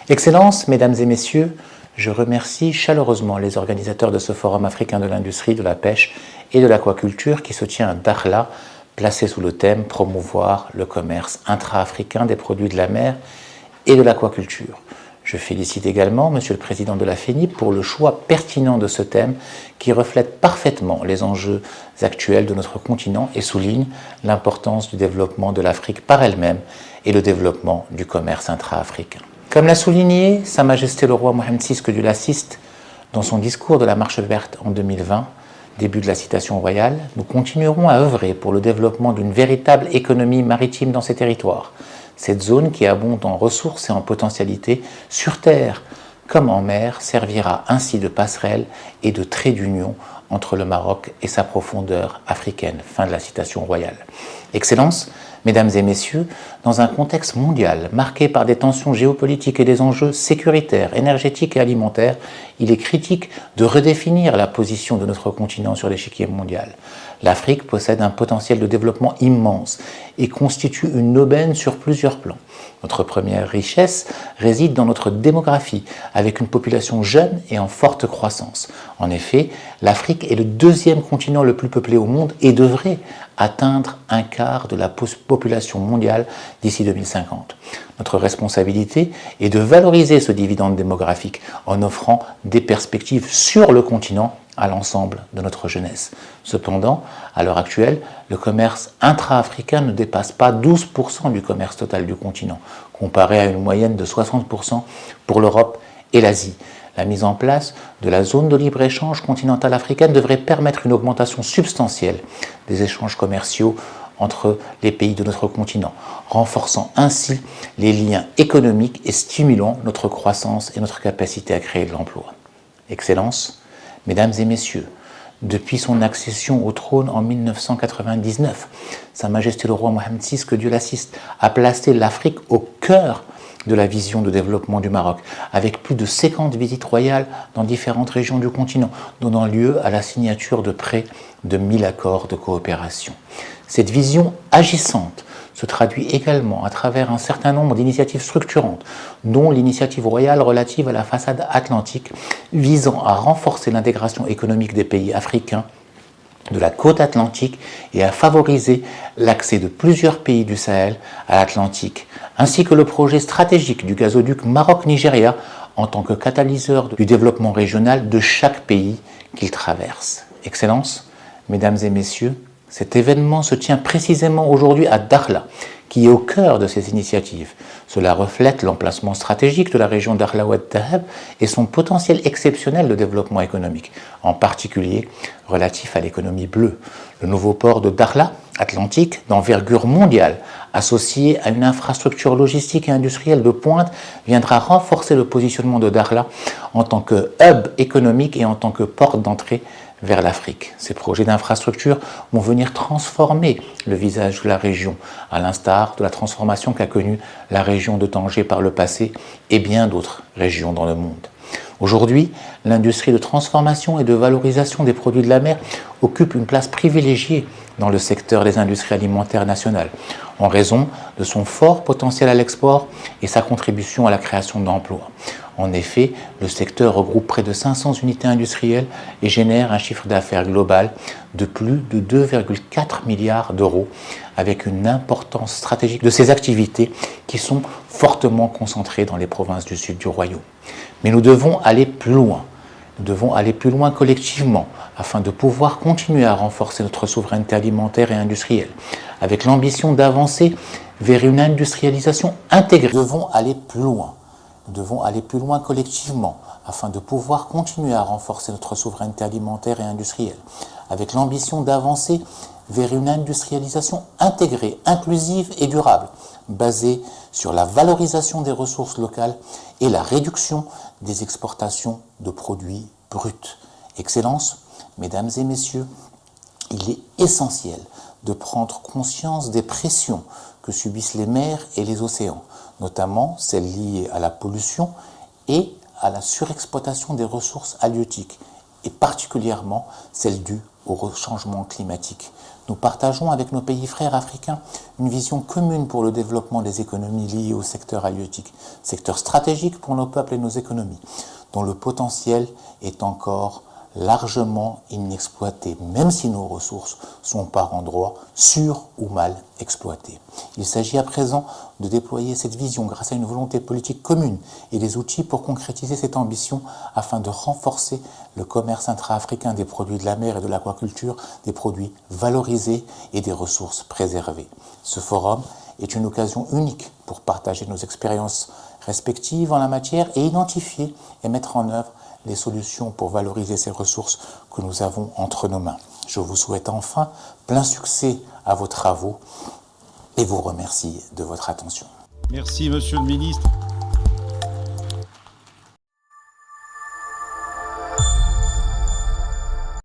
Excellences, Mesdames et Messieurs, je remercie chaleureusement les organisateurs de ce Forum africain de l'industrie, de la pêche et de l'aquaculture qui se tient à Dakhla, placé sous le thème « Promouvoir le commerce intra-africain des produits de la mer et de l'aquaculture ». Je félicite également Monsieur le Président de la FENIP pour le choix pertinent de ce thème qui reflète parfaitement les enjeux actuels de notre continent et souligne l'importance du développement de l'Afrique par elle-même et le développement du commerce intra-africain. Comme l'a souligné Sa Majesté le roi Mohamed VI que Dieu l'assiste dans son discours de la Marche verte en 2020, début de la citation royale, nous continuerons à œuvrer pour le développement d'une véritable économie maritime dans ces territoires. Cette zone qui abonde en ressources et en potentialités sur terre comme en mer servira ainsi de passerelle et de trait d'union entre le Maroc et sa profondeur africaine. Fin de la citation royale. Excellences, Mesdames et Messieurs, dans un contexte mondial marqué par des tensions géopolitiques et des enjeux sécuritaires, énergétiques et alimentaires, il est critique de redéfinir la position de notre continent sur l'échiquier mondial. L'Afrique possède un potentiel de développement immense et constitue une aubaine sur plusieurs plans. Notre première richesse réside dans notre démographie, avec une population jeune et en forte croissance. En effet, l'Afrique est le deuxième continent le plus peuplé au monde et devrait atteindre un quart de la population mondiale d'ici 2050. Notre responsabilité est de valoriser ce dividende démographique en offrant des perspectives sur le continent à l'ensemble de notre jeunesse. Cependant, à l'heure actuelle, le commerce intra-africain ne dépasse pas 12% du commerce total du continent, comparé à une moyenne de 60% pour l'Europe et l'Asie. La mise en place de la zone de libre-échange continentale africaine devrait permettre une augmentation substantielle des échanges commerciaux entre les pays de notre continent, renforçant ainsi les liens économiques et stimulant notre croissance et notre capacité à créer de l'emploi. Excellences, Mesdames et Messieurs, depuis son accession au trône en 1999, Sa Majesté le roi Mohamed VI, que Dieu l'assiste, a placé l'Afrique au cœur de la vision de développement du Maroc, avec plus de 50 visites royales dans différentes régions du continent, donnant lieu à la signature de près de 1000 accords de coopération. Cette vision agissante se traduit également à travers un certain nombre d'initiatives structurantes, dont l'initiative royale relative à la façade atlantique, visant à renforcer l'intégration économique des pays africains de la côte atlantique et à favoriser l'accès de plusieurs pays du Sahel à l'Atlantique, ainsi que le projet stratégique du gazoduc Maroc-Nigeria en tant que catalyseur du développement régional de chaque pays qu'il traverse. Excellences, Mesdames et Messieurs, cet événement se tient précisément aujourd'hui à Dakhla, qui est au cœur de ces initiatives. Cela reflète l'emplacement stratégique de la région Dakhla Oued Tahab et son potentiel exceptionnel de développement économique, en particulier relatif à l'économie bleue. Le nouveau port de Dakhla, Atlantique, d'envergure mondiale, associé à une infrastructure logistique et industrielle de pointe, viendra renforcer le positionnement de Dakhla en tant que hub économique et en tant que porte d'entrée vers l'Afrique. Ces projets d'infrastructure vont venir transformer le visage de la région, à l'instar de la transformation qu'a connue la région de Tanger par le passé et bien d'autres régions dans le monde. Aujourd'hui, l'industrie de transformation et de valorisation des produits de la mer occupe une place privilégiée dans le secteur des industries alimentaires nationales, en raison de son fort potentiel à l'export et sa contribution à la création d'emplois. En effet, le secteur regroupe près de 500 unités industrielles et génère un chiffre d'affaires global de plus de 2,4 milliards d'euros, avec une importance stratégique de ces activités qui sont fortement concentrées dans les provinces du sud du royaume. Mais nous devons aller plus loin. Nous devons aller plus loin collectivement afin de pouvoir continuer à renforcer notre souveraineté alimentaire et industrielle, avec l'ambition d'avancer vers une industrialisation intégrée. Nous devons aller plus loin. Nous devons aller plus loin collectivement afin de pouvoir continuer à renforcer notre souveraineté alimentaire et industrielle, avec l'ambition d'avancer vers une industrialisation intégrée, inclusive et durable, basée sur la valorisation des ressources locales et la réduction des exportations de produits bruts. Excellences, Mesdames et Messieurs, il est essentiel de prendre conscience des pressions que subissent les mers et les océans, notamment celles liées à la pollution et à la surexploitation des ressources halieutiques, et particulièrement celles dues au changement climatique. Nous partageons avec nos pays frères africains une vision commune pour le développement des économies liées au secteur halieutique, secteur stratégique pour nos peuples et nos économies, dont le potentiel est encore largement inexploité, même si nos ressources sont par endroits sûres ou mal exploitées. Il s'agit à présent de déployer cette vision grâce à une volonté politique commune et des outils pour concrétiser cette ambition afin de renforcer le commerce intra-africain des produits de la mer et de l'aquaculture, des produits valorisés et des ressources préservées. Ce forum est une occasion unique pour partager nos expériences respectives en la matière et identifier et mettre en œuvre les solutions pour valoriser ces ressources que nous avons entre nos mains. Je vous souhaite enfin plein succès à vos travaux et vous remercie de votre attention. Merci, Monsieur le Ministre.